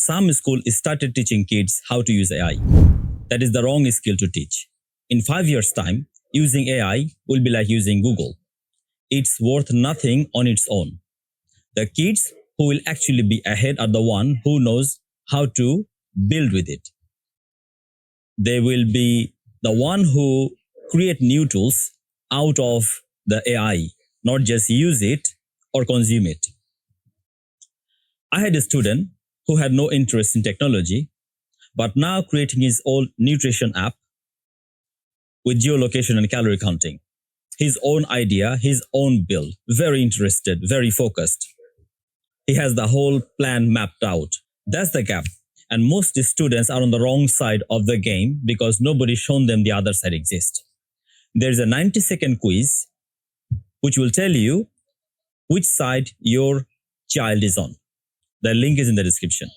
some school started teaching kids how to use AI. That is the wrong skill to teach. In 5 years' time, using AI will be like using Google. It's worth nothing on its own. The kids who will actually be ahead are the one who knows how to build with it. They will be the one who create new tools out of the AI, not just use it or consume it. I had a student who had no interest in technology, but now creating his own nutrition app with geolocation and calorie counting. His own idea, his own build, very interested, very focused. He has the whole plan mapped out. That's the gap. And most students are on the wrong side of the game because nobody's shown them the other side exists. There's a 90-second quiz which will tell you which side your child is on. The link is in the description.